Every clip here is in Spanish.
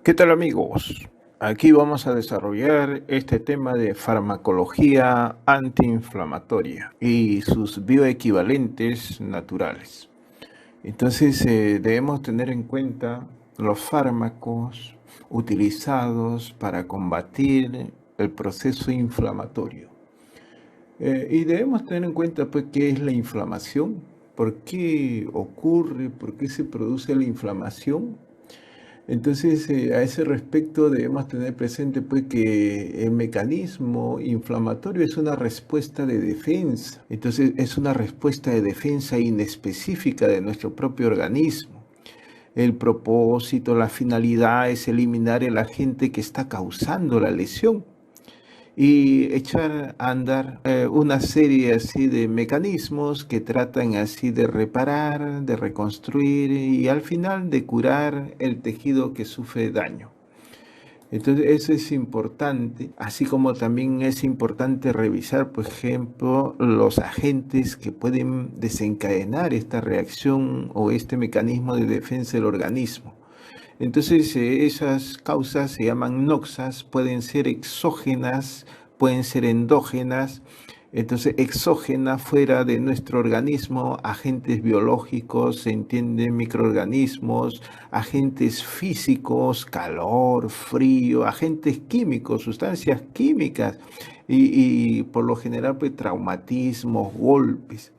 ¿Qué tal amigos? Aquí vamos a desarrollar este tema de farmacología antiinflamatoria y sus bioequivalentes naturales. Entonces debemos tener en cuenta los fármacos utilizados para combatir el proceso inflamatorio. Y debemos tener en cuenta pues qué es la inflamación, por qué ocurre, por qué se produce la inflamación. Entonces, a ese respecto debemos tener presente pues que el mecanismo inflamatorio es una respuesta de defensa. Entonces, es una respuesta de defensa inespecífica de nuestro propio organismo. El propósito, la finalidad es eliminar el agente que está causando la lesión y echar a andar una serie así de mecanismos que tratan así de reparar, de reconstruir y al final de curar el tejido que sufre daño. Entonces eso es importante, así como también es importante revisar, por ejemplo, los agentes que pueden desencadenar esta reacción o este mecanismo de defensa del organismo. Entonces, esas causas se llaman noxas, pueden ser exógenas, pueden ser endógenas. Entonces, exógena fuera de nuestro organismo, agentes biológicos, se entiende, microorganismos, agentes físicos, calor, frío, agentes químicos, sustancias químicas y por lo general pues traumatismos, golpes.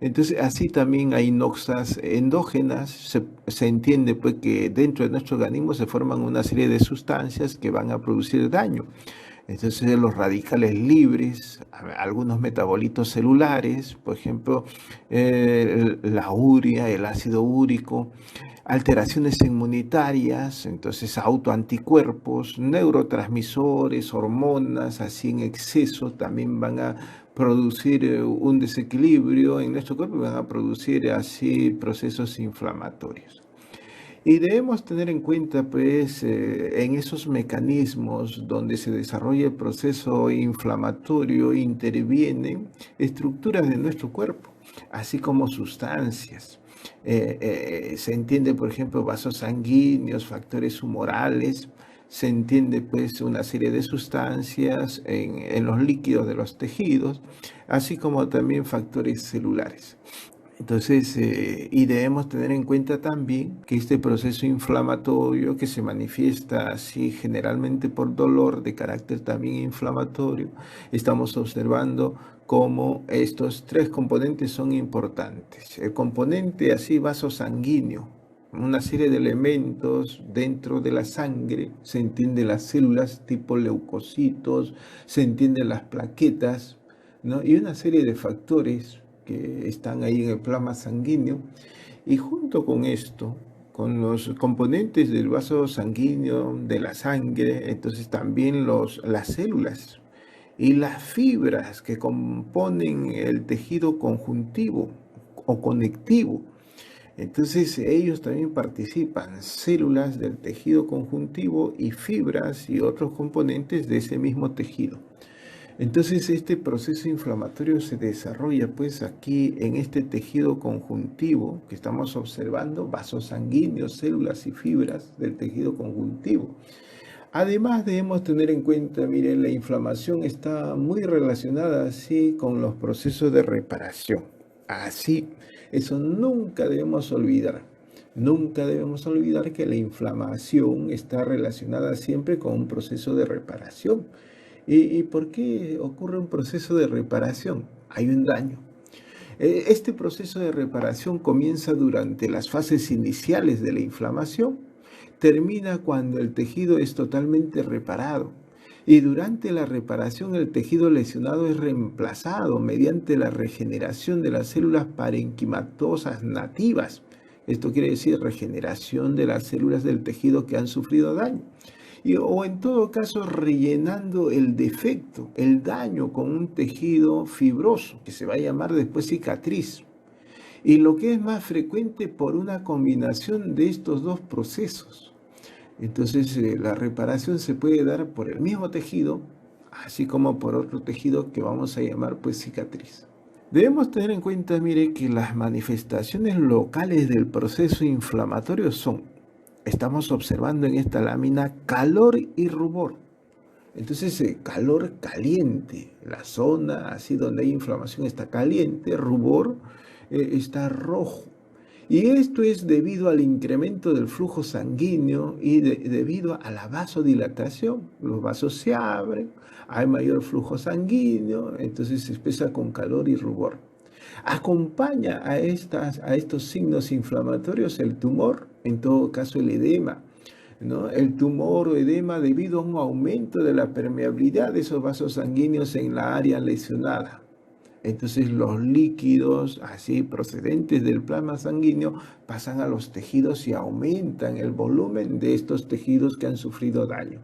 Entonces, así también hay noxas endógenas. Se entiende pues que dentro de nuestro organismo se forman una serie de sustancias que van a producir daño. Entonces, los radicales libres, algunos metabolitos celulares, por ejemplo, la urea, el ácido úrico, alteraciones inmunitarias, entonces autoanticuerpos, neurotransmisores, hormonas, así en exceso, también van a producir un desequilibrio en nuestro cuerpo y van a producir así procesos inflamatorios. Y debemos tener en cuenta, pues, en esos mecanismos donde se desarrolla el proceso inflamatorio, intervienen estructuras de nuestro cuerpo, así como sustancias. Se entiende, por ejemplo, vasos sanguíneos, factores humorales, se entiende, pues, una serie de sustancias en los líquidos de los tejidos, así como también factores celulares. Entonces, y debemos tener en cuenta también que este proceso inflamatorio que se manifiesta así generalmente por dolor de carácter también inflamatorio, estamos observando cómo estos tres componentes son importantes. El componente así vaso sanguíneo, una serie de elementos dentro de la sangre, se entiende las células tipo leucocitos, se entienden las plaquetas, ¿no? Y una serie de factores que están ahí en el plasma sanguíneo. Y junto con esto, con los componentes del vaso sanguíneo, de la sangre, entonces también las células y las fibras que componen el tejido conjuntivo o conectivo. Entonces ellos también participan, células del tejido conjuntivo y fibras y otros componentes de ese mismo tejido. Entonces este proceso inflamatorio se desarrolla pues aquí en este tejido conjuntivo que estamos observando, vasos sanguíneos, células y fibras del tejido conjuntivo. Además debemos tener en cuenta, miren, la inflamación está muy relacionada así con los procesos de reparación. Así, eso nunca debemos olvidar. Nunca debemos olvidar que la inflamación está relacionada siempre con un proceso de reparación. ¿Y por qué ocurre un proceso de reparación? Hay un daño. Este proceso de reparación comienza durante las fases iniciales de la inflamación, termina cuando el tejido es totalmente reparado y durante la reparación el tejido lesionado es reemplazado mediante la regeneración de las células parenquimatosas nativas. Esto quiere decir regeneración de las células del tejido que han sufrido daño o en todo caso rellenando el defecto, el daño con un tejido fibroso, que se va a llamar después cicatriz. Y lo que es más frecuente por una combinación de estos dos procesos. Entonces la reparación se puede dar por el mismo tejido, así como por otro tejido que vamos a llamar pues cicatriz. Debemos tener en cuenta, mire, que las manifestaciones locales del proceso inflamatorio son estamos observando en esta lámina calor y rubor. Entonces, calor caliente, la zona así donde hay inflamación está caliente, rubor está rojo. Y esto es debido al incremento del flujo sanguíneo y debido a la vasodilatación. Los vasos se abren, hay mayor flujo sanguíneo, entonces se expresa con calor y rubor. Acompaña a estos signos inflamatorios el tumor, en todo caso el edema, ¿no? El tumor o edema debido a un aumento de la permeabilidad de esos vasos sanguíneos en la área lesionada. Entonces los líquidos así procedentes del plasma sanguíneo pasan a los tejidos y aumentan el volumen de estos tejidos que han sufrido daño.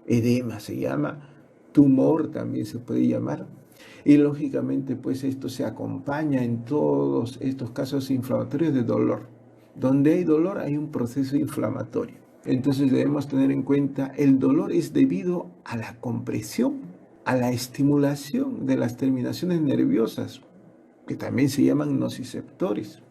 Edema se llama, tumor también se puede llamar. Y lógicamente pues esto se acompaña en todos estos casos inflamatorios de dolor. Donde hay dolor hay un proceso inflamatorio. Entonces debemos tener en cuenta el dolor es debido a la compresión, a la estimulación de las terminaciones nerviosas, que también se llaman nociceptores.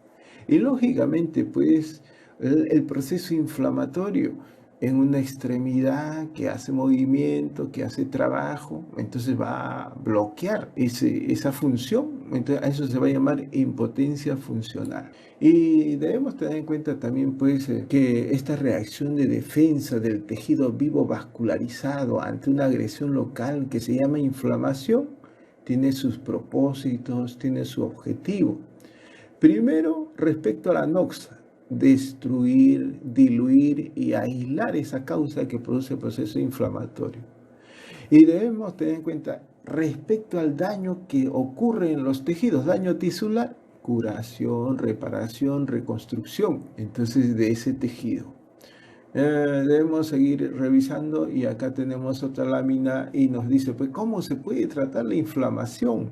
Y lógicamente, pues, el proceso inflamatorio en una extremidad que hace movimiento, que hace trabajo, entonces va a bloquear esa función, entonces a eso se va a llamar impotencia funcional. Y debemos tener en cuenta también pues que esta reacción de defensa del tejido vivo vascularizado ante una agresión local que se llama inflamación, tiene sus propósitos, tiene su objetivo. Primero, respecto a la noxa, destruir, diluir y aislar esa causa que produce el proceso inflamatorio. Y debemos tener en cuenta respecto al daño que ocurre en los tejidos, daño tisular, curación, reparación, reconstrucción, entonces de ese tejido. Debemos seguir revisando y acá tenemos otra lámina y nos dice, pues, ¿cómo se puede tratar la inflamación?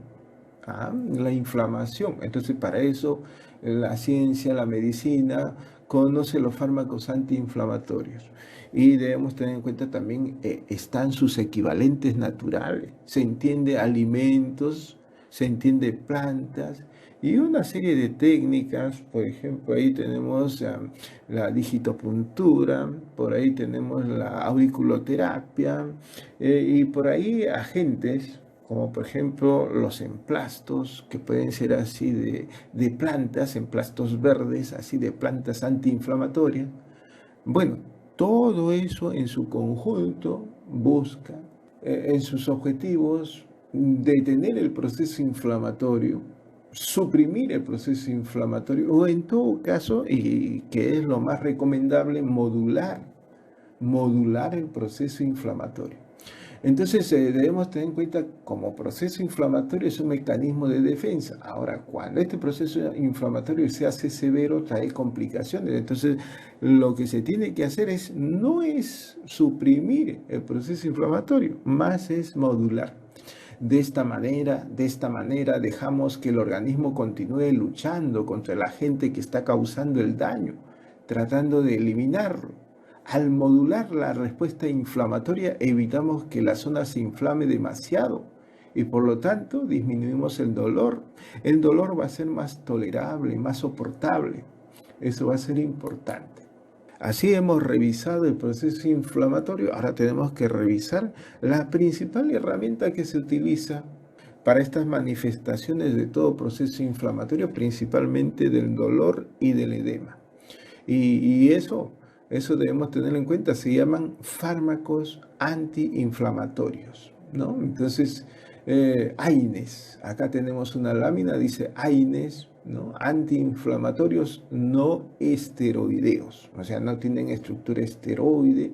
La inflamación. Entonces, para eso la ciencia, la medicina, conoce los fármacos antiinflamatorios. Y debemos tener en cuenta también, están sus equivalentes naturales. Se entiende alimentos, se entiende plantas y una serie de técnicas. Por ejemplo, ahí tenemos la digitopuntura, por ahí tenemos la auriculoterapia y por ahí agentes como por ejemplo los emplastos, que pueden ser así de plantas, emplastos verdes, así de plantas antiinflamatorias. Bueno, todo eso en su conjunto busca en sus objetivos detener el proceso inflamatorio, suprimir el proceso inflamatorio o en todo caso, y que es lo más recomendable, modular el proceso inflamatorio. Entonces debemos tener en cuenta como proceso inflamatorio es un mecanismo de defensa. Ahora, cuando este proceso inflamatorio se hace severo, trae complicaciones. Entonces, lo que se tiene que hacer no es suprimir el proceso inflamatorio, más es modular. De esta manera dejamos que el organismo continúe luchando contra el agente que está causando el daño, tratando de eliminarlo. Al modular la respuesta inflamatoria, evitamos que la zona se inflame demasiado y por lo tanto disminuimos el dolor. El dolor va a ser más tolerable, más soportable. Eso va a ser importante. Así hemos revisado el proceso inflamatorio. Ahora tenemos que revisar la principal herramienta que se utiliza para estas manifestaciones de todo proceso inflamatorio, principalmente del dolor y del edema. Y eso debemos tener en cuenta, se llaman fármacos antiinflamatorios, ¿no? Entonces, AINES, acá tenemos una lámina, dice AINES, ¿no? Antiinflamatorios no esteroideos, o sea, no tienen estructura esteroide,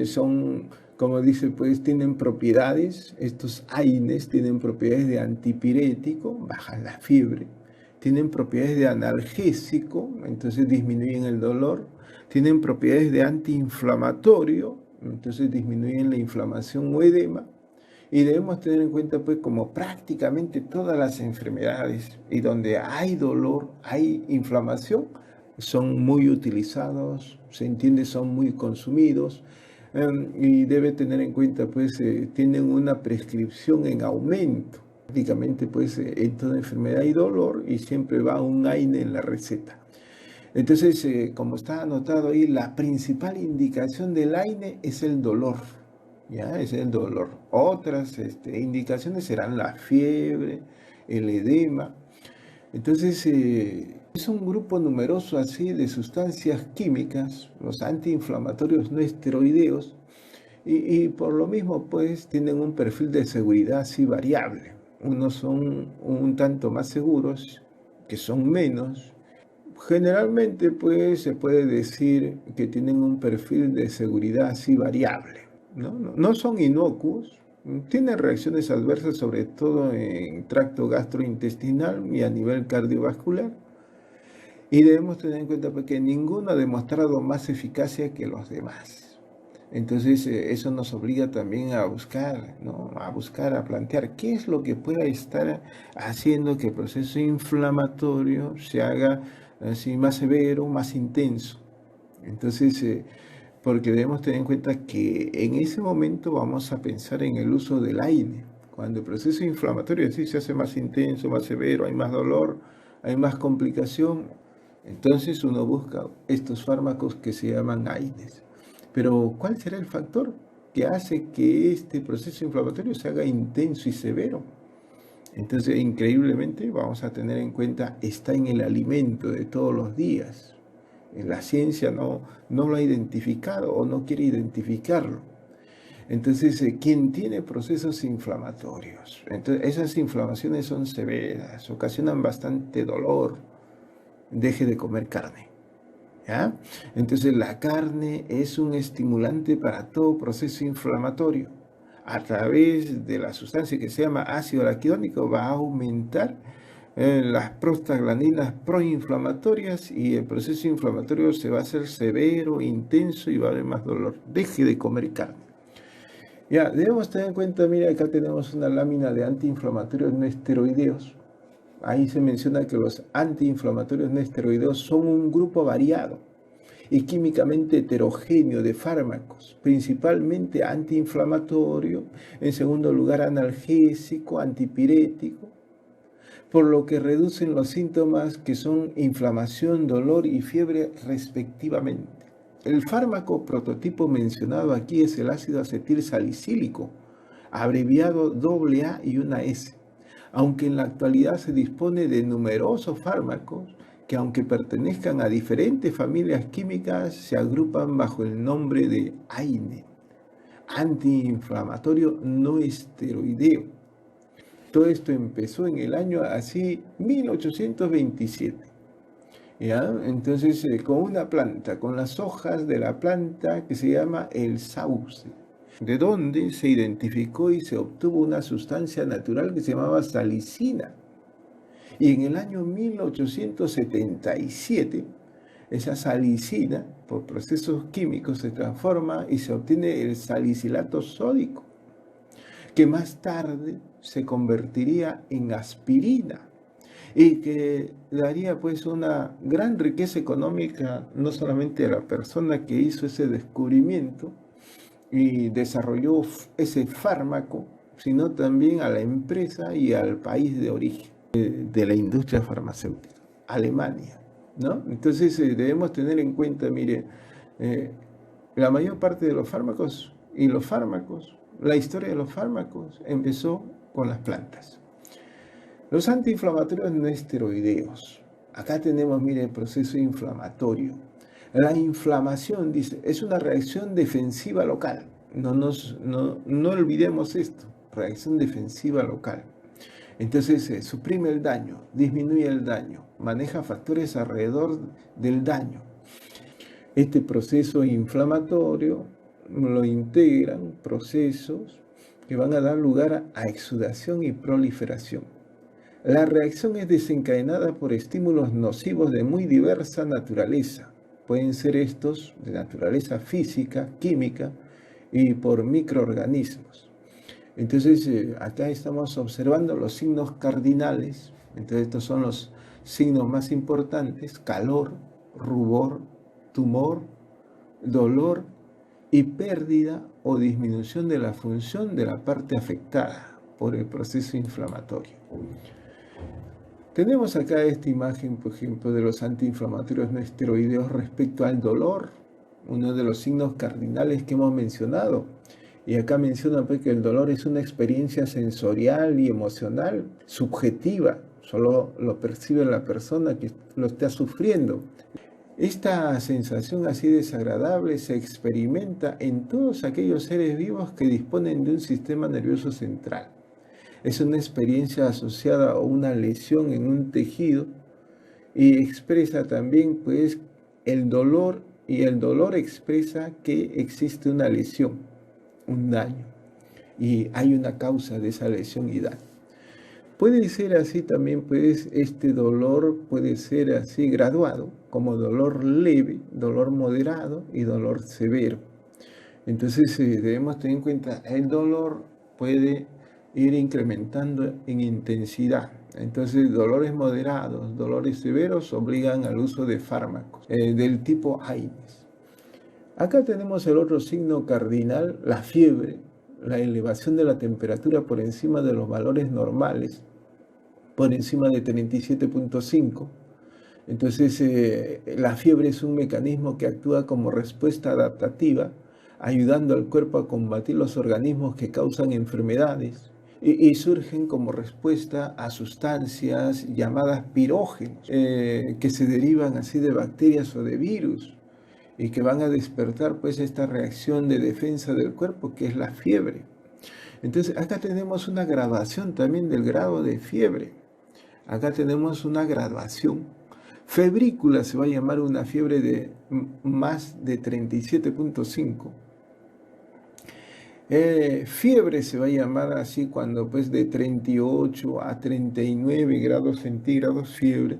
son, como dice, pues tienen propiedades, estos AINES tienen propiedades de antipirético, bajan la fiebre, tienen propiedades de analgésico, entonces disminuyen el dolor, tienen propiedades de antiinflamatorio, entonces disminuyen la inflamación o edema, y debemos tener en cuenta pues como prácticamente todas las enfermedades y donde hay dolor, hay inflamación, son muy utilizados, se entiende, son muy consumidos, y debe tener en cuenta pues tienen una prescripción en aumento. Prácticamente pues en toda enfermedad hay dolor y siempre va un AINE en la receta. Entonces, como está anotado ahí, la principal indicación del AINE es el dolor, ¿ya? Es el dolor. Otras indicaciones serán la fiebre, el edema. Entonces, es un grupo numeroso así de sustancias químicas, los antiinflamatorios no esteroideos, y por lo mismo, pues, tienen un perfil de seguridad así variable. Unos son un tanto más seguros, que son menos. Generalmente, pues, se puede decir que tienen un perfil de seguridad así variable, ¿no? No son inocuos, tienen reacciones adversas sobre todo en tracto gastrointestinal y a nivel cardiovascular. Y debemos tener en cuenta que ninguno ha demostrado más eficacia que los demás. Entonces, eso nos obliga también a buscar, ¿no? A buscar, a plantear qué es lo que pueda estar haciendo que el proceso inflamatorio se haga así más severo, más intenso. Entonces, porque debemos tener en cuenta que en ese momento vamos a pensar en el uso del AINE. Cuando el proceso inflamatorio sí se hace más intenso, más severo, hay más dolor, hay más complicación, entonces uno busca estos fármacos que se llaman AINES. Pero ¿cuál será el factor que hace que este proceso inflamatorio se haga intenso y severo? Entonces, increíblemente, vamos a tener en cuenta, está en el alimento de todos los días. La ciencia no lo ha identificado o no quiere identificarlo. Entonces, ¿quién tiene procesos inflamatorios? Entonces, esas inflamaciones son severas, ocasionan bastante dolor. Deje de comer carne. ¿Ya? Entonces, la carne es un estimulante para todo proceso inflamatorio. A través de la sustancia que se llama ácido araquidónico va a aumentar las prostaglandinas proinflamatorias y el proceso inflamatorio se va a hacer severo, intenso y va a haber más dolor. Deje de comer carne. Ya, debemos tener en cuenta, mira, acá tenemos una lámina de antiinflamatorios no esteroideos. Ahí se menciona que los antiinflamatorios no esteroideos son un grupo variado y químicamente heterogéneo de fármacos, principalmente antiinflamatorio, en segundo lugar analgésico, antipirético, por lo que reducen los síntomas que son inflamación, dolor y fiebre respectivamente. El fármaco prototipo mencionado aquí es el ácido acetil salicílico, abreviado AA y una S, aunque en la actualidad se dispone de numerosos fármacos que, aunque pertenezcan a diferentes familias químicas, se agrupan bajo el nombre de AINE, antiinflamatorio no esteroideo. Todo esto empezó en el año así 1827. ¿Ya? Entonces, con una planta, con las hojas de la planta que se llama el sauce, de donde se identificó y se obtuvo una sustancia natural que se llamaba salicina. Y en el año 1877, esa salicina, por procesos químicos, se transforma y se obtiene el salicilato sódico, que más tarde se convertiría en aspirina y que daría pues una gran riqueza económica no solamente a la persona que hizo ese descubrimiento y desarrolló ese fármaco, sino también a la empresa y al país de origen de la industria farmacéutica, Alemania, ¿no? Entonces debemos tener en cuenta, mire, la mayor parte de los fármacos la historia de los fármacos empezó con las plantas. Los antiinflamatorios no esteroideos. Acá tenemos, mire, el proceso inflamatorio. La inflamación, dice, es una reacción defensiva local. No olvidemos esto, reacción defensiva local. Entonces suprime el daño, disminuye el daño, maneja factores alrededor del daño. Este proceso inflamatorio lo integran procesos que van a dar lugar a exudación y proliferación. La reacción es desencadenada por estímulos nocivos de muy diversa naturaleza. Pueden ser estos de naturaleza física, química y por microorganismos. Entonces, acá estamos observando los signos cardinales. Entonces, estos son los signos más importantes: calor, rubor, tumor, dolor y pérdida o disminución de la función de la parte afectada por el proceso inflamatorio. Tenemos acá esta imagen, por ejemplo, de los antiinflamatorios no esteroideos respecto al dolor, uno de los signos cardinales que hemos mencionado. Y acá menciona pues, que el dolor es una experiencia sensorial y emocional subjetiva, solo lo percibe la persona que lo está sufriendo. Esta sensación así desagradable se experimenta en todos aquellos seres vivos que disponen de un sistema nervioso central. Es una experiencia asociada a una lesión en un tejido y expresa también pues el dolor, y el dolor expresa que existe una lesión, un daño, y hay una causa de esa lesión y daño. Puede ser así también, pues este dolor puede ser así graduado, como dolor leve, dolor moderado y dolor severo. Entonces debemos tener en cuenta, el dolor puede ir incrementando en intensidad. Entonces dolores moderados, dolores severos obligan al uso de fármacos del tipo AINES. Acá tenemos el otro signo cardinal, la fiebre, la elevación de la temperatura por encima de los valores normales, por encima de 37.5. Entonces, la fiebre es un mecanismo que actúa como respuesta adaptativa, ayudando al cuerpo a combatir los organismos que causan enfermedades y surgen como respuesta a sustancias llamadas pirógenos, que se derivan así de bacterias o de virus y que van a despertar pues esta reacción de defensa del cuerpo que es la fiebre. Entonces, acá tenemos una graduación también del grado de fiebre. Acá tenemos una graduación. Febrícula se va a llamar una fiebre de más de 37.5. Fiebre se va a llamar así cuando pues de 38 a 39 grados centígrados fiebre.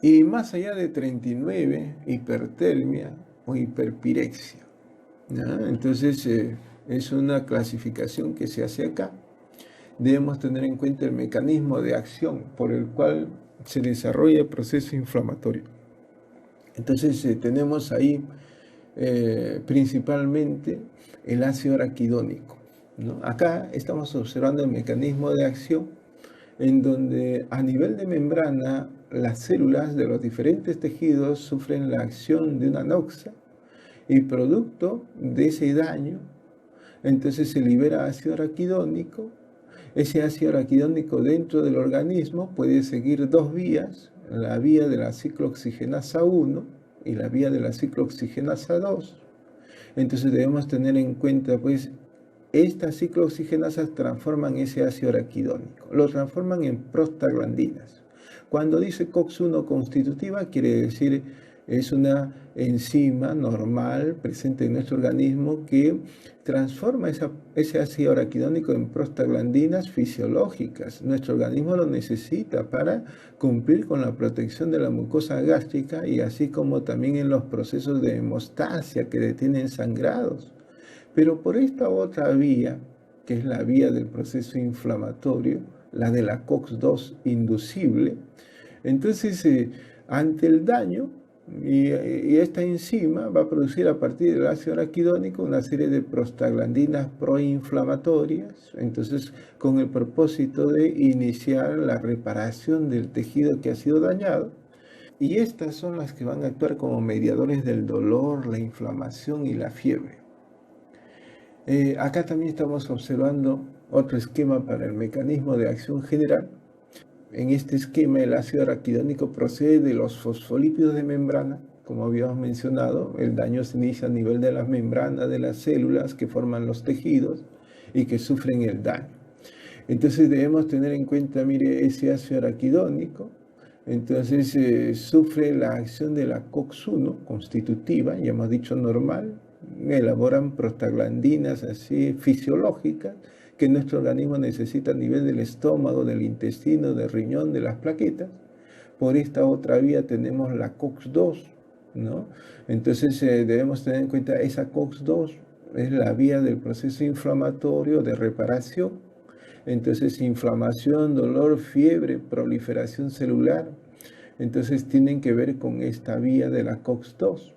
Y más allá de 39, hipertermia o hiperpirexia, ¿no? Entonces es una clasificación que se hace acá. Debemos tener en cuenta el mecanismo de acción por el cual se desarrolla el proceso inflamatorio. Entonces tenemos ahí principalmente el ácido araquidónico, ¿no? Acá estamos observando el mecanismo de acción en donde a nivel de membrana las células de los diferentes tejidos sufren la acción de una noxa y producto de ese daño, entonces se libera ácido araquidónico. Ese ácido araquidónico dentro del organismo puede seguir dos vías, la vía de la ciclooxigenasa 1 y la vía de la ciclooxigenasa 2. Entonces debemos tener en cuenta, pues, estas ciclooxigenasas transforman ese ácido araquidónico, lo transforman en prostaglandinas. Cuando dice COX-1 constitutiva, quiere decir es una enzima normal presente en nuestro organismo que transforma ese ácido araquidónico en prostaglandinas fisiológicas. Nuestro organismo lo necesita para cumplir con la protección de la mucosa gástrica y así como también en los procesos de hemostasia que detienen sangrados. Pero por esta otra vía, que es la vía del proceso inflamatorio, la de la COX-2 inducible, entonces ante el daño, y esta enzima va a producir a partir del ácido araquidónico una serie de prostaglandinas proinflamatorias, entonces con el propósito de iniciar la reparación del tejido que ha sido dañado. Y estas son las que van a actuar como mediadores del dolor, la inflamación y la fiebre. Acá también estamos observando otro esquema para el mecanismo de acción general. En este esquema, el ácido araquidónico procede de los fosfolípidos de membrana. Como habíamos mencionado, el daño se inicia a nivel de las membranas de las células que forman los tejidos y que sufren el daño. Entonces debemos tener en cuenta, mire, ese ácido araquidónico. Entonces sufre la acción de la COX-1 constitutiva, ya hemos dicho normal, elaboran prostaglandinas así fisiológicas que nuestro organismo necesita a nivel del estómago, del intestino, del riñón, de las plaquetas. Por esta otra vía tenemos la COX-2, ¿no? Entonces debemos tener en cuenta esa COX-2 es la vía del proceso inflamatorio de reparación. Entonces inflamación, dolor, fiebre, proliferación celular, entonces tienen que ver con esta vía de la COX-2.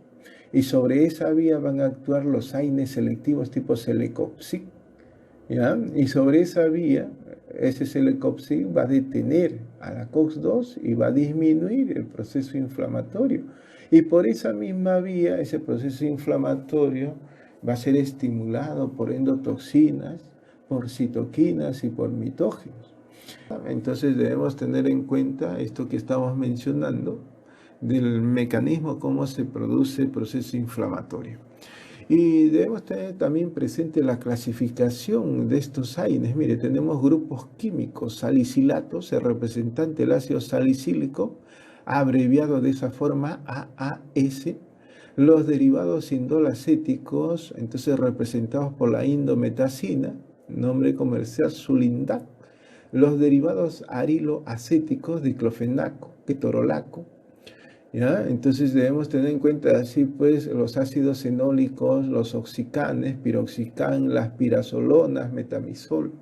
Y sobre esa vía van a actuar los AINES selectivos tipo Celecoxib, ¿ya? Y sobre esa vía, ese celecoxib va a detener a la COX-2 y va a disminuir el proceso inflamatorio. Y por esa misma vía, ese proceso inflamatorio va a ser estimulado por endotoxinas, por citoquinas y por mitógenos. Entonces debemos tener en cuenta esto que estamos mencionando del mecanismo cómo se produce el proceso inflamatorio. Y debemos tener también presente la clasificación de estos AINES. Mire, tenemos grupos químicos salicilatos, el representante del ácido salicílico, abreviado de esa forma AAS. Los derivados indolacéticos, entonces representados por la indometacina, nombre comercial Sulindac. Los derivados ariloacéticos, diclofenaco, ketorolaco, ¿ya? Entonces debemos tener en cuenta así pues los ácidos fenólicos, los oxicanes, piroxicam, las pirazolonas, metamizol.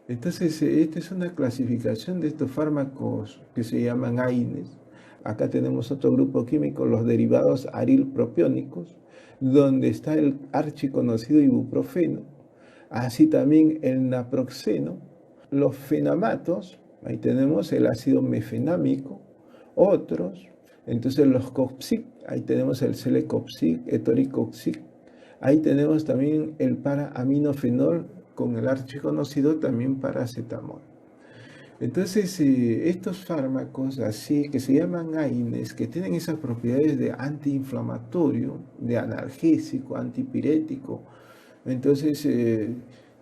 Entonces esta es una clasificación de estos fármacos que se llaman AINES. Acá tenemos otro grupo químico, los derivados arilpropiónicos, donde está el archiconocido ibuprofeno, así también el naproxeno, los fenamatos, ahí tenemos el ácido mefenámico, otros, entonces los COPSIC, ahí tenemos el celecoxib, etoricoxib, ahí tenemos también el para-aminofenol con el archiconocido también paracetamol. Entonces, estos fármacos así que se llaman AINES, que tienen esas propiedades de antiinflamatorio, de analgésico, antipirético, entonces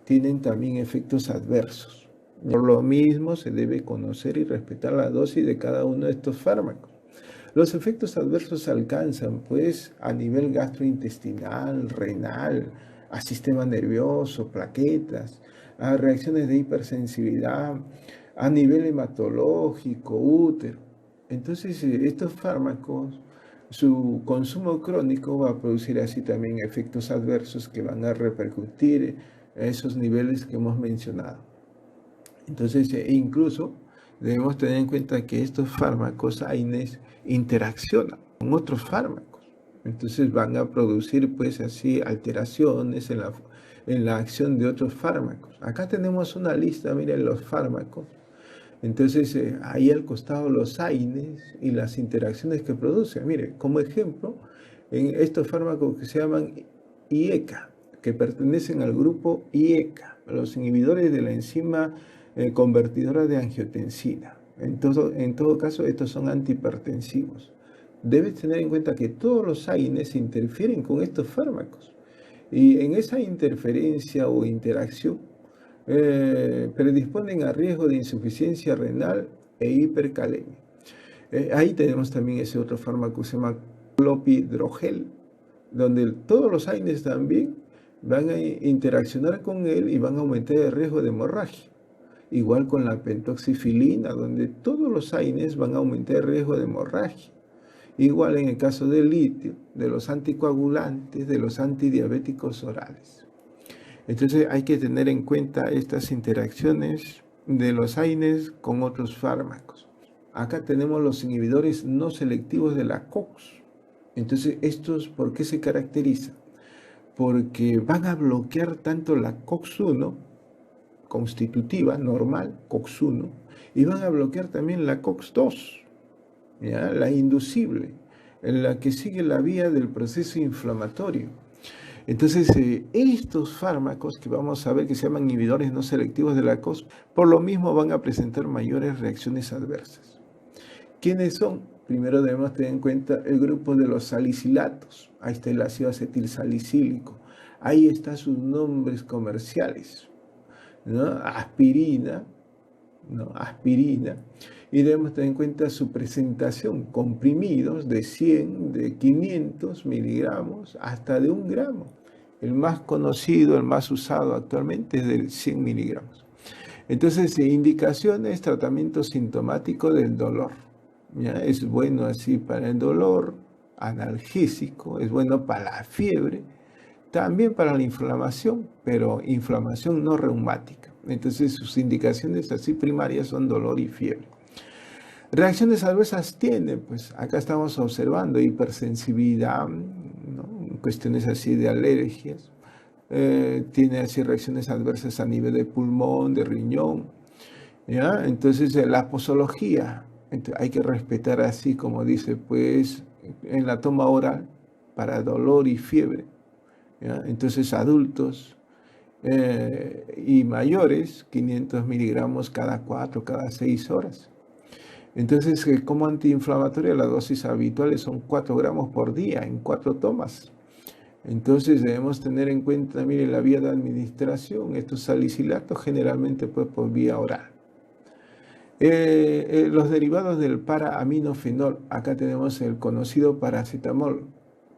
tienen también efectos adversos. Por lo mismo, se debe conocer y respetar la dosis de cada uno de estos fármacos. Los efectos adversos se alcanzan, pues, a nivel gastrointestinal, renal, a sistema nervioso, plaquetas, a reacciones de hipersensibilidad, a nivel hematológico, útero. Entonces, estos fármacos, su consumo crónico va a producir así también efectos adversos que van a repercutir a esos niveles que hemos mencionado. Entonces, incluso debemos tener en cuenta que estos fármacos AINES interaccionan con otros fármacos. Entonces van a producir pues así alteraciones en la acción de otros fármacos. Acá tenemos una lista, miren los fármacos. Entonces ahí al costado los AINES y las interacciones que producen. Mire, como ejemplo, en estos fármacos que se llaman IECA, que pertenecen al grupo IECA, los inhibidores de la enzima convertidora de angiotensina. En todo caso, estos son antihipertensivos. Debes tener en cuenta que todos los AINES interfieren con estos fármacos. Y en esa interferencia o interacción predisponen a riesgo de insuficiencia renal e hipercalemia. Ahí tenemos también ese otro fármaco que se llama clopidogrel, donde todos los AINES también van a interaccionar con él y van a aumentar el riesgo de hemorragia. Igual con la pentoxifilina, donde todos los AINES van a aumentar el riesgo de hemorragia. Igual en el caso del litio, de los anticoagulantes, de los antidiabéticos orales. Entonces hay que tener en cuenta estas interacciones de los AINES con otros fármacos. Acá tenemos los inhibidores no selectivos de la COX. Entonces, ¿estos por qué se caracterizan? Porque van a bloquear tanto la COX-1 constitutiva, normal, COX-1, y van a bloquear también la COX-2, ¿ya? La inducible, en la que sigue la vía del proceso inflamatorio. Entonces, estos fármacos que vamos a ver que se llaman inhibidores no selectivos de la COX, por lo mismo van a presentar mayores reacciones adversas. ¿Quiénes son? Primero debemos tener en cuenta el grupo de los salicilatos. Ahí está el ácido acetilsalicílico. Ahí están sus nombres comerciales, ¿no? Aspirina, ¿no? Aspirina. Y debemos tener en cuenta su presentación, comprimidos de 100, de 500 miligramos hasta de 1 gramo. El más conocido, el más usado actualmente es de 100 miligramos. Entonces, indicaciones, tratamiento sintomático del dolor. ¿Ya? Es bueno así para el dolor, analgésico, es bueno para la fiebre, también para la inflamación, pero inflamación no reumática. Entonces, sus indicaciones así primarias son dolor y fiebre. Reacciones adversas tienen, pues acá estamos observando hipersensibilidad, ¿no? Cuestiones así de alergias, tiene así reacciones adversas a nivel de pulmón, de riñón, ¿ya? Entonces, la posología, hay que respetar así como dice, pues, en la toma oral para dolor y fiebre, ¿ya? Entonces, adultos y mayores, 500 miligramos cada 4, cada 6 horas. Entonces, como antiinflamatoria, las dosis habituales son 4 gramos por día en 4 tomas. Entonces debemos tener en cuenta, mire, la vía de administración, estos salicilatos generalmente pues por vía oral. Los derivados del para-aminofenol, acá tenemos el conocido paracetamol,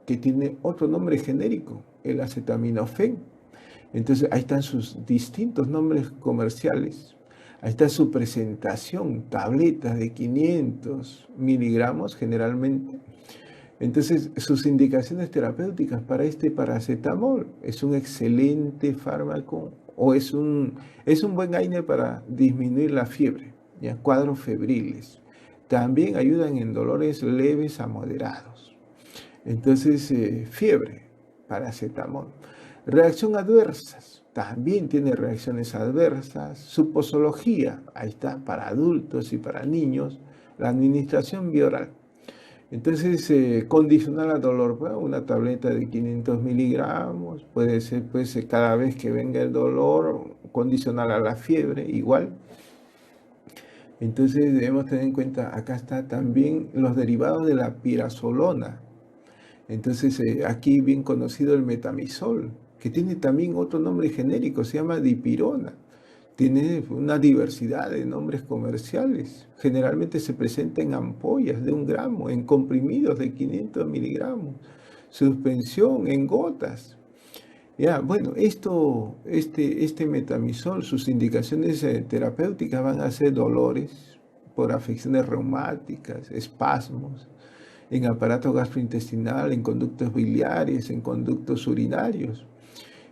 que tiene otro nombre genérico, el acetaminofén. Entonces ahí están sus distintos nombres comerciales. Ahí está su presentación, tabletas de 500 miligramos generalmente. Entonces, sus indicaciones terapéuticas para este paracetamol es un excelente fármaco o es un buen AINE para disminuir la fiebre, ¿ya? Cuadros febriles. También ayudan en dolores leves a moderados. Entonces, fiebre, paracetamol. Reacción adversas. También tiene reacciones adversas. Su posología, ahí está, para adultos y para niños. La administración bioral. Entonces, condicional al dolor, bueno, una tableta de 500 miligramos, puede ser pues cada vez que venga el dolor, condicional a la fiebre, igual. Entonces debemos tener en cuenta, acá está también los derivados de la pirazolona. Entonces, aquí bien conocido el metamizol, que tiene también otro nombre genérico, se llama dipirona. Tiene una diversidad de nombres comerciales. Generalmente se presenta en ampollas de 1 gramo, en comprimidos de 500 miligramos, suspensión en gotas. Ya, bueno, este metamizol, sus indicaciones terapéuticas van a ser dolores por afecciones reumáticas, espasmos, en aparato gastrointestinal, en conductos biliares, en conductos urinarios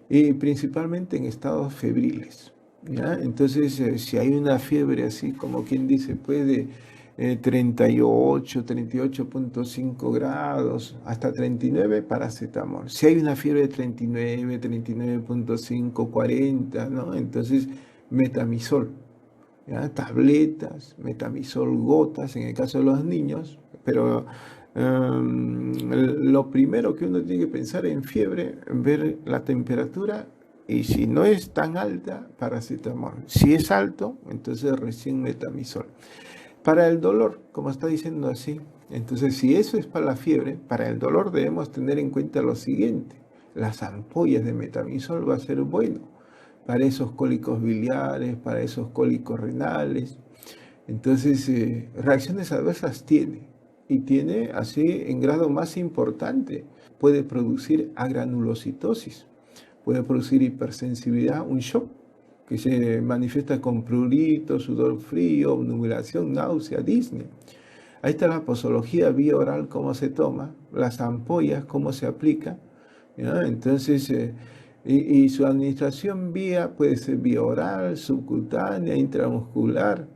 y principalmente en estados febriles. ¿Ya? Entonces, si hay una fiebre así como quien dice, puede 38, 38.5 grados, hasta 39, paracetamol. Si hay una fiebre de 39, 39.5, 40, ¿no? Entonces, metamizol, ¿ya? Tabletas, metamizol, gotas, en el caso de los niños, pero lo primero que uno tiene que pensar en fiebre, ver la temperatura y si no es tan alta, paracetamol. Si es alto, entonces recién metamizol. Para el dolor, como está diciendo así, entonces si eso es para la fiebre, para el dolor debemos tener en cuenta lo siguiente. Las ampollas de metamizol va a ser bueno para esos cólicos biliares, para esos cólicos renales. Entonces, reacciones adversas tiene. Y tiene así en grado más importante. Puede producir agranulocitosis, puede producir hipersensibilidad, un shock que se manifiesta con prurito, sudor frío, obnubilación, náusea, disnea. Ahí está la posología vía oral, cómo se toma, las ampollas, cómo se aplica, ¿ya? Entonces, y su administración vía puede ser vía oral, subcutánea, intramuscular.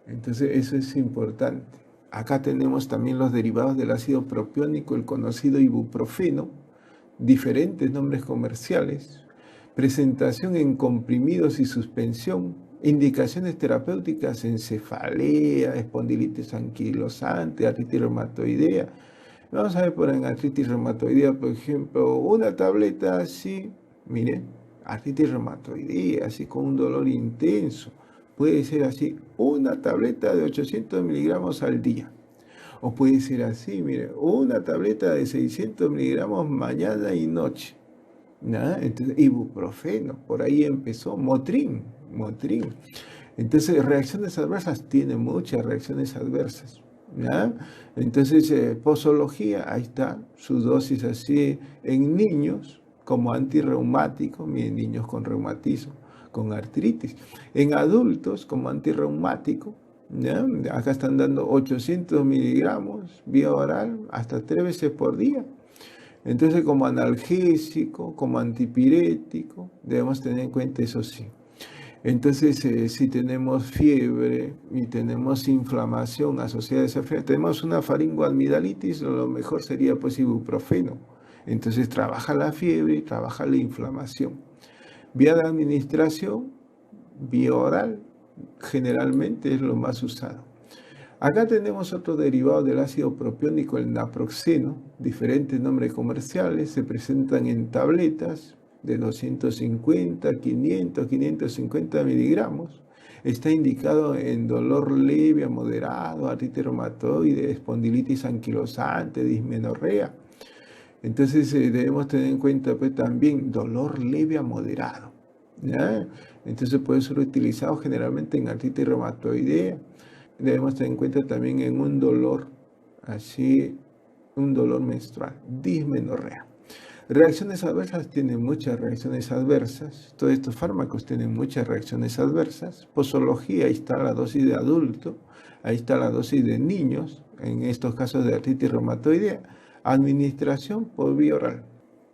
Entonces, eso es importante. Acá tenemos también los derivados del ácido propiónico, el conocido ibuprofeno, diferentes nombres comerciales, presentación en comprimidos y suspensión, indicaciones terapéuticas en cefalea, espondilitis anquilosante, artritis reumatoidea. Vamos a ver por en artritis reumatoidea, por ejemplo, una tableta así, mire, artritis reumatoidea, así con un dolor intenso. Puede ser así, una tableta de 800 miligramos al día. O puede ser así, mire, una tableta de 600 miligramos mañana y noche. ¿Ya? Entonces, ibuprofeno, por ahí empezó, Motrin. Entonces, reacciones adversas, tiene muchas reacciones adversas. ¿Ya? Entonces, posología, ahí está, su dosis así en niños como antirreumático, miren, niños con reumatismo, con artritis. En adultos como antirreumático, ¿ya? Acá están dando 800 miligramos vía oral hasta 3 veces por día. Entonces, como analgésico, como antipirético, debemos tener en cuenta eso sí. Entonces, si tenemos fiebre y tenemos inflamación asociada a esa fiebre, tenemos una faringoamidalitis, lo mejor sería pues ibuprofeno. Entonces trabaja la fiebre y trabaja la inflamación. Vía de administración, vía oral, generalmente es lo más usado. Acá tenemos otro derivado del ácido propiónico, el naproxeno, diferentes nombres comerciales, se presentan en tabletas de 250, 500, 550 miligramos. Está indicado en dolor leve a moderado, artritis reumatoide, espondilitis anquilosante, dismenorrea. Entonces debemos tener en cuenta pues, también dolor leve a moderado, ¿ya? Entonces puede ser utilizado generalmente en artritis reumatoidea. Debemos tener en cuenta también en un dolor, un dolor menstrual, dismenorrea. Reacciones adversas, tienen muchas reacciones adversas. Todos estos fármacos tienen muchas reacciones adversas. Posología, ahí está la dosis de adulto, ahí está la dosis de niños, en estos casos de artritis reumatoidea. Administración por vía oral.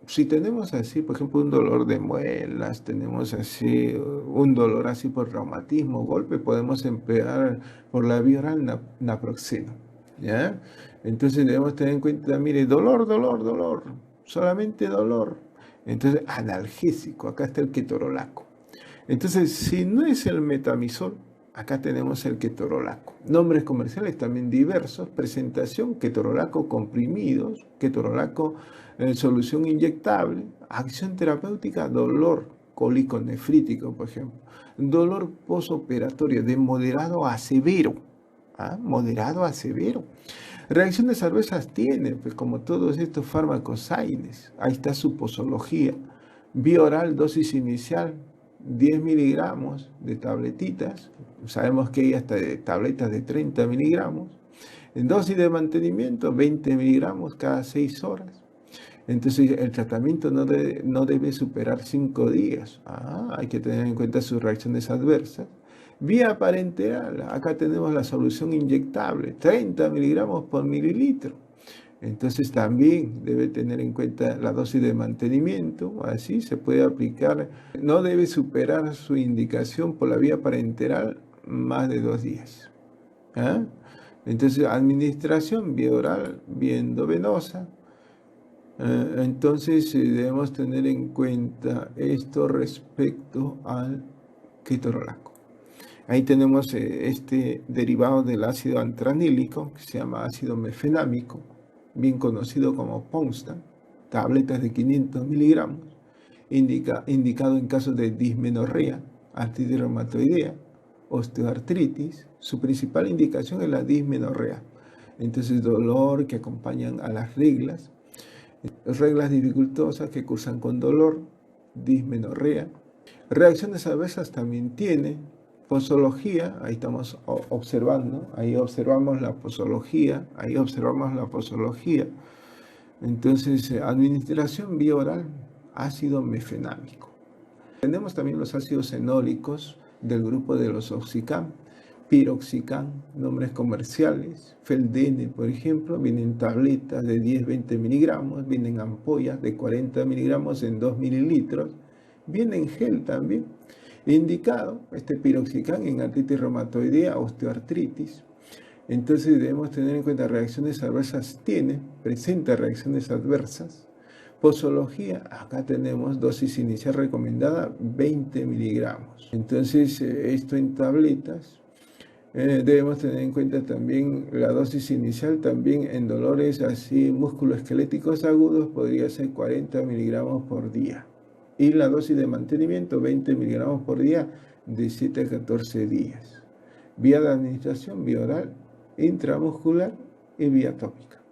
Si tenemos así, por ejemplo, un dolor de muelas, tenemos así un dolor así por reumatismo, golpe, podemos emplear por la vía oral naproxeno, ¿ya? Entonces debemos tener en cuenta, mire, dolor, solamente dolor. Entonces, analgésico, acá está el ketorolaco. Entonces, si no es el metamizol, acá tenemos el ketorolaco. Nombres comerciales también diversos. Presentación, ketorolaco comprimidos, ketorolaco solución inyectable. Acción terapéutica, dolor cólico nefrítico, por ejemplo. Dolor posoperatorio de moderado a severo. Moderado a severo. Reacciones adversas tiene, pues como todos estos fármacos AINES. Ahí está su posología. Vía oral, dosis inicial, 10 miligramos de tabletitas. Sabemos que hay hasta de tabletas de 30 miligramos. En dosis de mantenimiento, 20 miligramos cada 6 horas. Entonces el tratamiento no debe superar 5 días. Hay que tener en cuenta sus reacciones adversas. Vía parenteral, acá tenemos la solución inyectable, 30 miligramos por mililitro. Entonces también debe tener en cuenta la dosis de mantenimiento, así se puede aplicar. No debe superar su indicación por la vía parenteral más de 2 días. Entonces, administración vía oral, vía endovenosa. Entonces debemos tener en cuenta esto respecto al ketorolaco. Ahí tenemos este derivado del ácido antranílico, que se llama ácido mefenámico, bien conocido como Ponstan, tabletas de 500 miligramos, indicado en casos de dismenorrea, artritis reumatoidea, osteoartritis. Su principal indicación es la dismenorrea. Entonces, dolor que acompañan a las reglas dificultosas que cursan con dolor, dismenorrea. Reacciones adversas también tiene. Posología, ahí estamos observando, ahí observamos la posología, Entonces, administración vía oral, ácido mefenámico. Tenemos también los ácidos fenólicos del grupo de los oxicam, piroxicam, nombres comerciales, Feldene, por ejemplo, vienen tabletas de 10-20 miligramos, vienen ampollas de 40 miligramos en 2 mililitros, vienen gel también. Indicado este piroxicam en artritis reumatoidea, osteoartritis. Entonces debemos tener en cuenta reacciones adversas presenta reacciones adversas. Posología, acá tenemos dosis inicial recomendada 20 miligramos. Entonces esto en tabletas. Debemos tener en cuenta también la dosis inicial, también en dolores así musculoesqueléticos agudos podría ser 40 miligramos por día. Y la dosis de mantenimiento, 20 miligramos por día, de 7 a 14 días. Vía de administración, vía oral, intramuscular y vía tópica.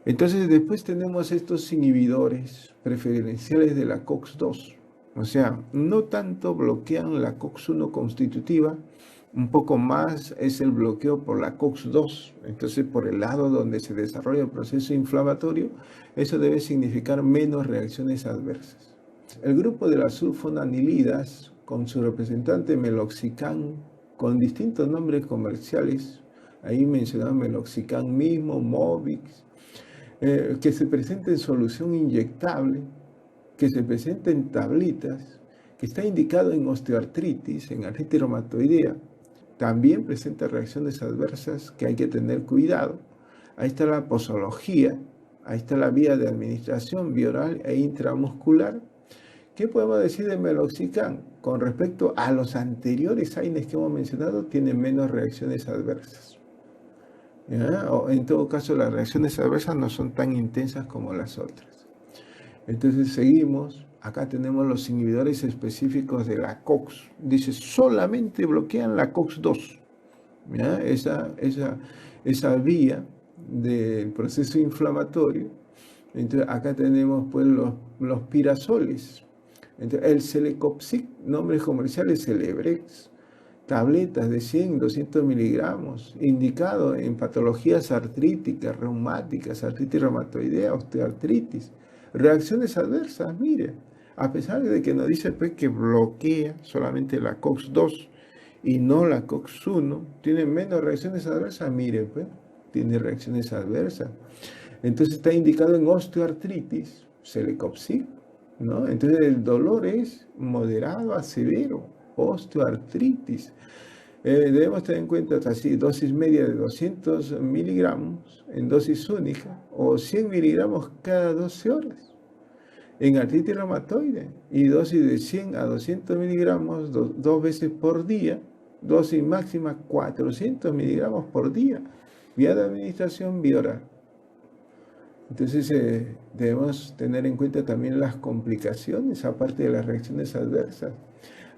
Entonces después tenemos estos inhibidores preferenciales de la COX-2. O sea, no tanto bloquean la COX-1 constitutiva, un poco más es el bloqueo por la COX-2. Entonces, por el lado donde se desarrolla el proceso inflamatorio, eso debe significar menos reacciones adversas. El grupo de las sulfonanilidas, con su representante meloxicam, con distintos nombres comerciales, ahí mencionamos meloxicam mismo, Movix, que se presenta en solución inyectable, que se presenta en tablitas, que está indicado en osteoartritis, en artritis reumatoidea, también presenta reacciones adversas que hay que tener cuidado. Ahí está la posología, Ahí está la vía de administración bioral e intramuscular. ¿Qué podemos decir de meloxicam? Con respecto a los anteriores AINES que hemos mencionado, tienen menos reacciones adversas. ¿Ya? O en todo caso, las reacciones adversas no son tan intensas como las otras. Entonces seguimos. Acá tenemos los inhibidores específicos de la COX. Dice, solamente bloquean la COX-2. ¿Ya? Esa vía del proceso inflamatorio. Entonces acá tenemos pues los pirazoles. Entonces, el Celecoxib, nombres comerciales Celebrex, tabletas de 100, 200 miligramos, indicado en patologías artríticas, reumáticas, artritis reumatoidea, osteoartritis. Reacciones adversas, mire, a pesar de que nos dice pues, que bloquea solamente la COX-2 y no la COX-1, tiene menos reacciones adversas, mire, pues, tiene reacciones adversas. Entonces está indicado en osteoartritis, Celecoxib, ¿no? Entonces el dolor es moderado a severo, osteoartritis. Debemos tener en cuenta así, dosis media de 200 miligramos en dosis única o 100 miligramos cada 12 horas en artritis reumatoide y dosis de 100 a 200 miligramos dos veces por día, dosis máxima 400 miligramos por día, vía de administración vía oral. Entonces debemos tener en cuenta también las complicaciones, aparte de las reacciones adversas.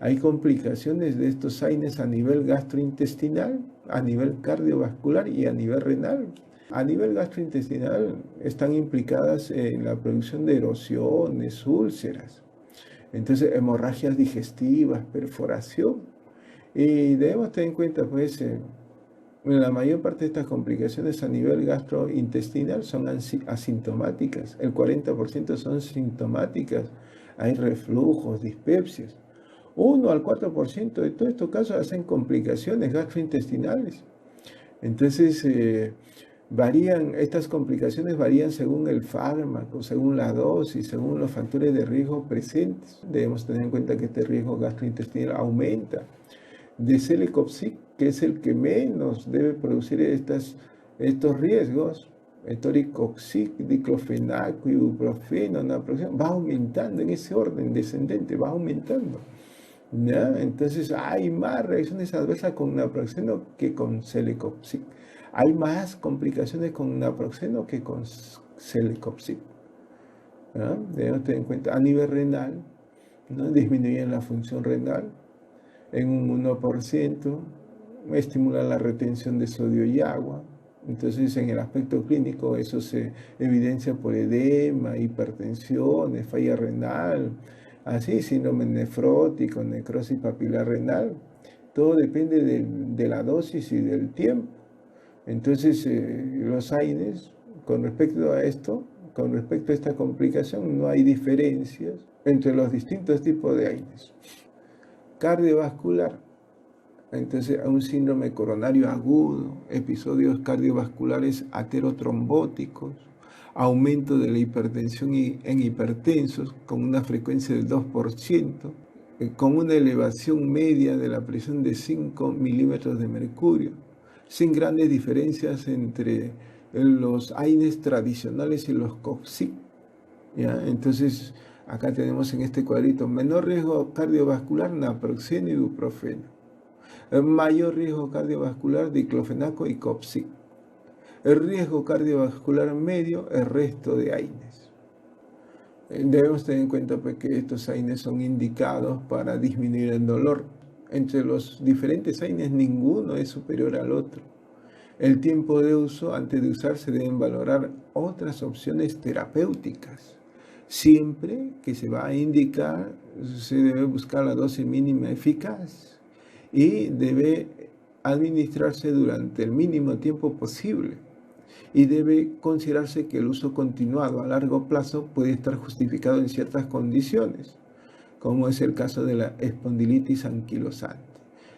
Hay complicaciones de estos AINES a nivel gastrointestinal, a nivel cardiovascular y a nivel renal. A nivel gastrointestinal están implicadas en la producción de erosiones, úlceras, entonces hemorragias digestivas, perforación. Y debemos tener en cuenta pues la mayor parte de estas complicaciones a nivel gastrointestinal son asintomáticas, el 40% son sintomáticas, hay reflujos, dispepsias. 1 al 4% de todos estos casos hacen complicaciones gastrointestinales. Entonces, estas complicaciones varían según el fármaco, según la dosis, según los factores de riesgo presentes. Debemos tener en cuenta que este riesgo gastrointestinal aumenta. De Celecoxib, que es el que menos debe producir estos riesgos, toricoxib, diclofenaco, ibuprofeno, naproxeno, va aumentando en ese orden descendente, va aumentando. ¿Ya? Entonces hay más reacciones adversas con naproxeno que con Celecoxib. Hay más complicaciones con naproxeno que con Celecoxib. ¿Ya? Debemos tener en cuenta a nivel renal, ¿no? Disminuyen la función renal en un 1%, estimulan la retención de sodio y agua. Entonces, en el aspecto clínico, eso se evidencia por edema, hipertensión, falla renal, así, síndrome nefrótico, necrosis papilar renal. Todo depende de la dosis y del tiempo. Entonces, los AINES, con respecto a esta complicación, no hay diferencias entre los distintos tipos de AINES. Cardiovascular, entonces un síndrome coronario agudo, episodios cardiovasculares aterotrombóticos, aumento de la hipertensión en hipertensos con una frecuencia del 2%, con una elevación media de la presión de 5 milímetros de mercurio, sin grandes diferencias entre los AINES tradicionales y los COXIC. ¿Ya? Entonces, acá tenemos en este cuadrito, menor riesgo cardiovascular, naproxeno y ibuprofeno. El mayor riesgo cardiovascular, diclofenaco y COXIC. El riesgo cardiovascular medio, el resto de AINES. Debemos tener en cuenta pues, que estos AINES son indicados para disminuir el dolor. Entre los diferentes AINES, ninguno es superior al otro. El tiempo de uso, antes de usar, se deben valorar otras opciones terapéuticas. Siempre que se va a indicar, se debe buscar la dosis mínima eficaz y debe administrarse durante el mínimo tiempo posible. Y debe considerarse que el uso continuado a largo plazo puede estar justificado en ciertas condiciones, como es el caso de la espondilitis anquilosante.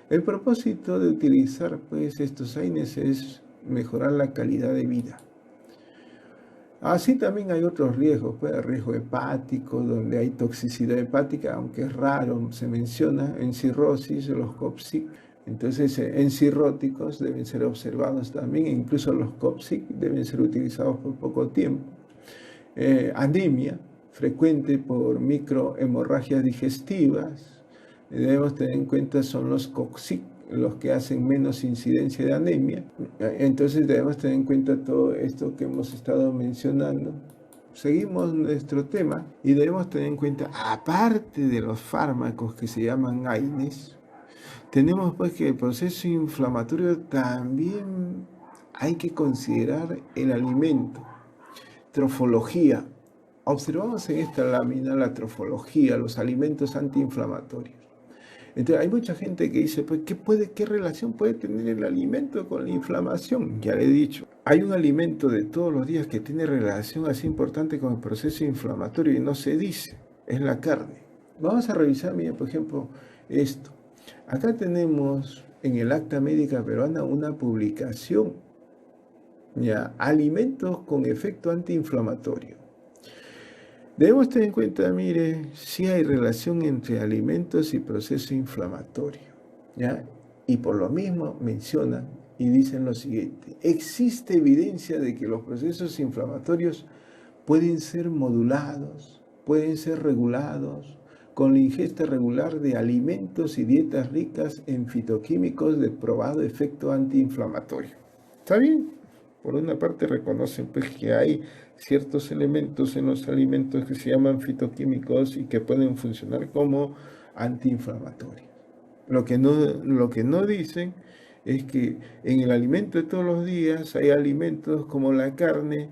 El propósito de utilizar pues, estos AINES es mejorar la calidad de vida. Así también hay otros riesgos, pues, el riesgo hepático, donde hay toxicidad hepática, aunque es raro, se menciona en cirrosis, los COXIC. Entonces, en cirróticos deben ser observados también, incluso los COXIC deben ser utilizados por poco tiempo. anemia frecuente por microhemorragias digestivas. Debemos tener en cuenta son los COX-IC, los que hacen menos incidencia de anemia. Entonces debemos tener en cuenta todo esto que hemos estado mencionando. Seguimos nuestro tema y debemos tener en cuenta, aparte de los fármacos que se llaman AINES, tenemos pues que el proceso inflamatorio también hay que considerar el alimento, trofología. Observamos en esta lámina la trofología, los alimentos antiinflamatorios. Entonces hay mucha gente que dice, pues, ¿qué relación puede tener el alimento con la inflamación? Ya le he dicho, hay un alimento de todos los días que tiene relación así importante con el proceso inflamatorio y no se dice, es la carne. Vamos a revisar, miren, por ejemplo, esto. Acá tenemos en el Acta Médica Peruana una publicación, ya, alimentos con efecto antiinflamatorio. Debemos tener en cuenta, mire, si hay relación entre alimentos y proceso inflamatorio, ¿ya? Y por lo mismo mencionan y dicen lo siguiente: existe evidencia de que los procesos inflamatorios pueden ser modulados, pueden ser regulados con la ingesta regular de alimentos y dietas ricas en fitoquímicos de probado efecto antiinflamatorio. ¿Está bien? Por una parte reconocen pues, que hay ciertos elementos en los alimentos que se llaman fitoquímicos y que pueden funcionar como antiinflamatorios. Lo que no dicen es que en el alimento de todos los días hay alimentos como la carne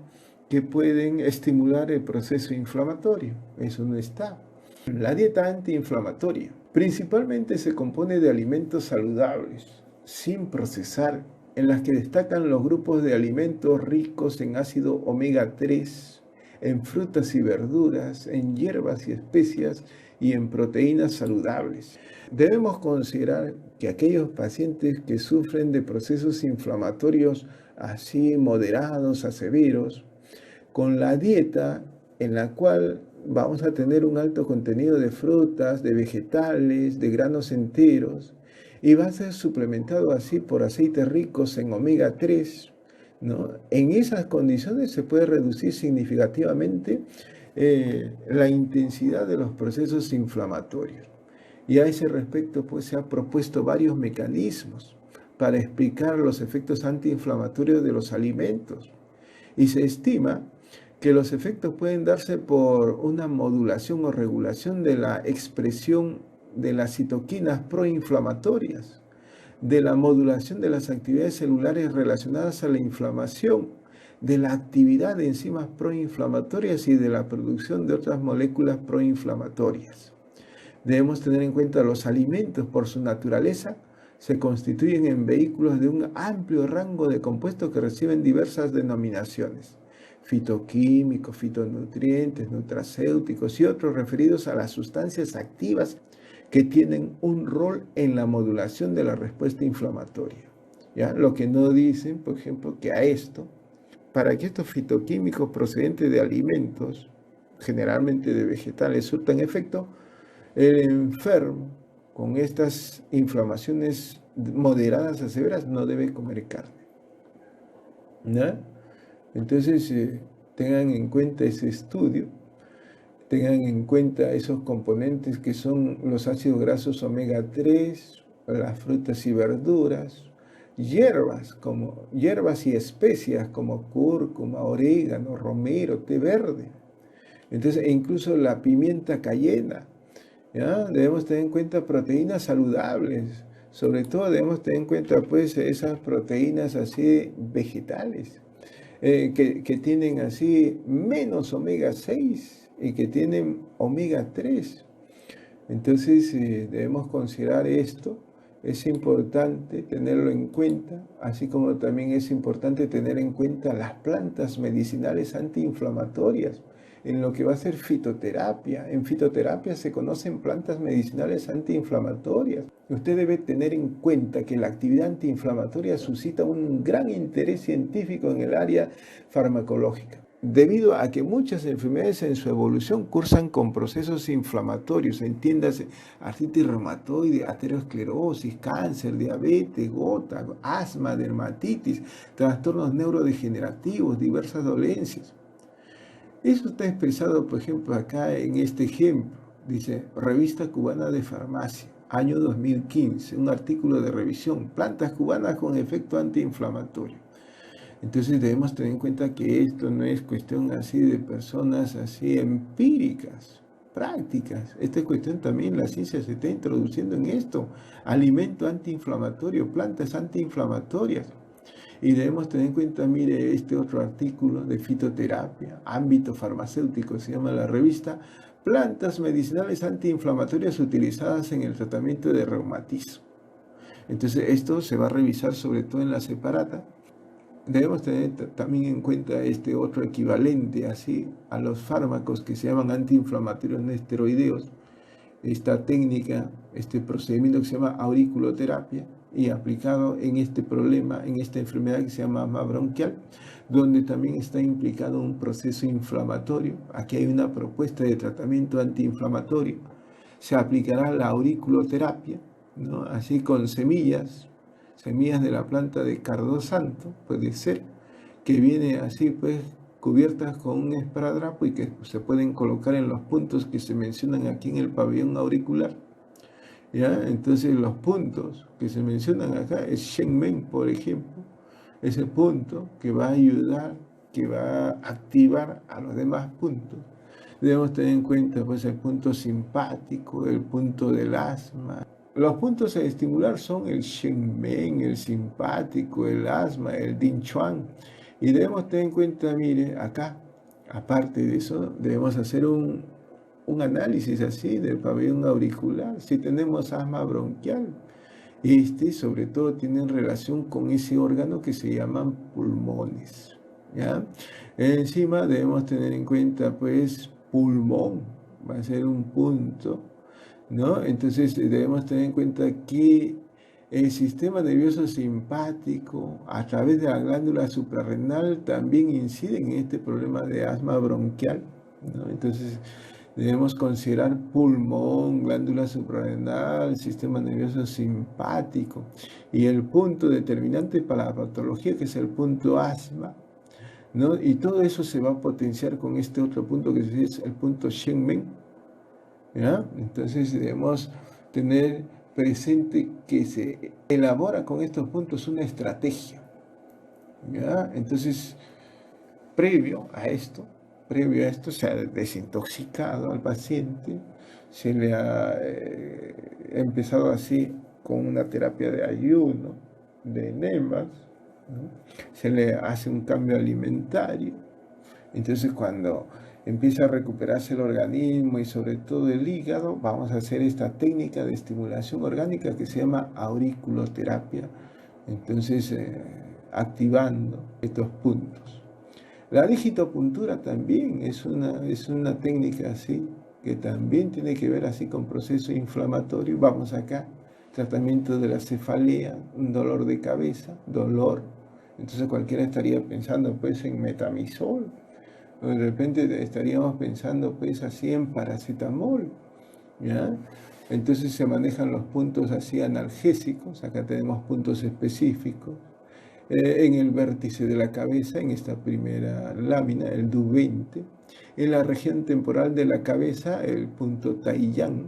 que pueden estimular el proceso inflamatorio. Eso no está. La dieta antiinflamatoria principalmente se compone de alimentos saludables, sin procesar, en las que destacan los grupos de alimentos ricos en ácido omega 3, en frutas y verduras, en hierbas y especias y en proteínas saludables. Debemos considerar que aquellos pacientes que sufren de procesos inflamatorios así moderados a severos, con la dieta en la cual vamos a tener un alto contenido de frutas, de vegetales, de granos enteros, y va a ser suplementado así por aceites ricos en omega 3, ¿no? En esas condiciones se puede reducir significativamente la intensidad de los procesos inflamatorios. Y a ese respecto pues, se han propuesto varios mecanismos para explicar los efectos antiinflamatorios de los alimentos. Y se estima que los efectos pueden darse por una modulación o regulación de la expresión de las citoquinas proinflamatorias, de la modulación de las actividades celulares relacionadas a la inflamación, de la actividad de enzimas proinflamatorias y de la producción de otras moléculas proinflamatorias. Debemos tener en cuenta los alimentos por su naturaleza se constituyen en vehículos de un amplio rango de compuestos que reciben diversas denominaciones: fitoquímicos, fitonutrientes, nutracéuticos y otros referidos a las sustancias activas que tienen un rol en la modulación de la respuesta inflamatoria. ¿Ya? Lo que no dicen, por ejemplo, que a esto, para que estos fitoquímicos procedentes de alimentos, generalmente de vegetales, surtan efecto, el enfermo con estas inflamaciones moderadas a severas no debe comer carne. ¿Ya? Entonces, tengan en cuenta ese estudio, tengan en cuenta esos componentes que son los ácidos grasos omega 3, las frutas y verduras, hierbas y especias como cúrcuma, orégano, romero, té verde. Entonces, e incluso la pimienta cayena. ¿Ya? Debemos tener en cuenta proteínas saludables. Sobre todo debemos tener en cuenta pues esas proteínas así vegetales. Que tienen así menos omega 6 y que tienen omega 3. Entonces debemos considerar esto, es importante tenerlo en cuenta, así como también es importante tener en cuenta las plantas medicinales antiinflamatorias, en lo que va a ser fitoterapia. En fitoterapia se conocen plantas medicinales antiinflamatorias. Usted debe tener en cuenta que la actividad antiinflamatoria suscita un gran interés científico en el área farmacológica, debido a que muchas enfermedades en su evolución cursan con procesos inflamatorios, entiéndase artritis reumatoide, aterosclerosis, cáncer, diabetes, gota, asma, dermatitis, trastornos neurodegenerativos, diversas dolencias. Eso está expresado, por ejemplo, acá en este ejemplo. Dice, Revista Cubana de Farmacia, año 2015, un artículo de revisión, plantas cubanas con efecto antiinflamatorio. Entonces debemos tener en cuenta que esto no es cuestión así de personas así empíricas, prácticas. Esta es cuestión también, la ciencia se está introduciendo en esto. Alimento antiinflamatorio, plantas antiinflamatorias. Y debemos tener en cuenta, mire, este otro artículo de fitoterapia, ámbito farmacéutico, se llama la revista, plantas medicinales antiinflamatorias utilizadas en el tratamiento de reumatismo. Entonces esto se va a revisar sobre todo en la separata. Debemos tener también en cuenta este otro equivalente así a los fármacos que se llaman antiinflamatorios no esteroideos, esta técnica, este procedimiento que se llama auriculoterapia y aplicado en este problema, en esta enfermedad que se llama asma bronquial, donde también está implicado un proceso inflamatorio. Aquí hay una propuesta de tratamiento antiinflamatorio. Se aplicará la auriculoterapia, ¿no? Así con semillas de la planta de cardo santo, puede ser, que viene así pues cubiertas con un esparadrapo y que se pueden colocar en los puntos que se mencionan aquí en el pabellón auricular. ¿Ya? Entonces los puntos que se mencionan acá es Shenmen, por ejemplo, ese punto que va a ayudar, que va a activar a los demás puntos. Debemos tener en cuenta pues el punto simpático, el punto del asma. Los puntos a estimular son el Shenmen, el simpático, el asma, el Dinchuan. Y debemos tener en cuenta, mire, acá, aparte de eso, debemos hacer un análisis así del pabellón auricular. Si tenemos asma bronquial, sobre todo tiene relación con ese órgano que se llaman pulmones, ¿ya? Encima debemos tener en cuenta, pues, pulmón, va a ser un punto, ¿no? Entonces debemos tener en cuenta que el sistema nervioso simpático, a través de la glándula suprarrenal, también incide en este problema de asma bronquial, ¿no? Entonces debemos considerar pulmón, glándula suprarrenal, sistema nervioso simpático y el punto determinante para la patología, que es el punto asma, ¿no? Y todo eso se va a potenciar con este otro punto que es el punto Shenmen, ¿ya? Entonces debemos tener presente que se elabora con estos puntos una estrategia, ¿ya? Entonces, previo a esto se ha desintoxicado al paciente, se le ha empezado así con una terapia de ayuno, de enemas, ¿no? Se le hace un cambio alimentario. Entonces cuando empieza a recuperarse el organismo y sobre todo el hígado, vamos a hacer esta técnica de estimulación orgánica que se llama auriculoterapia. Entonces, activando estos puntos. La digitopuntura también es una técnica así, que también tiene que ver así con proceso inflamatorio. Vamos acá, tratamiento de la cefalea, un dolor de cabeza, dolor. Entonces cualquiera estaría pensando pues en metamizol, o de repente estaríamos pensando pues así en paracetamol, ¿ya? Entonces se manejan los puntos así analgésicos, acá tenemos puntos específicos. En el vértice de la cabeza, en esta primera lámina, el Du20. En la región temporal de la cabeza, el punto Taiyang.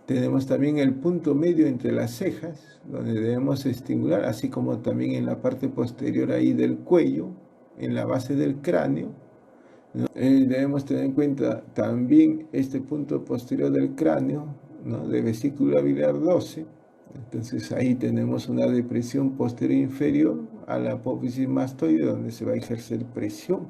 Tenemos también el punto medio entre las cejas, donde debemos estimular, así como también en la parte posterior ahí del cuello, en la base del cráneo, ¿no? Debemos tener en cuenta también este punto posterior del cráneo, ¿no? De vesícula biliar 12. Entonces ahí tenemos una depresión posterior inferior a la apófisis mastoide, donde se va a ejercer presión.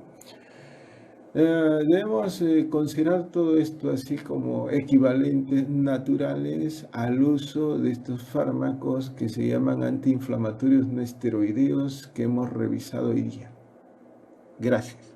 Debemos considerar todo esto así como equivalentes naturales al uso de estos fármacos que se llaman antiinflamatorios no esteroideos que hemos revisado hoy día. Gracias.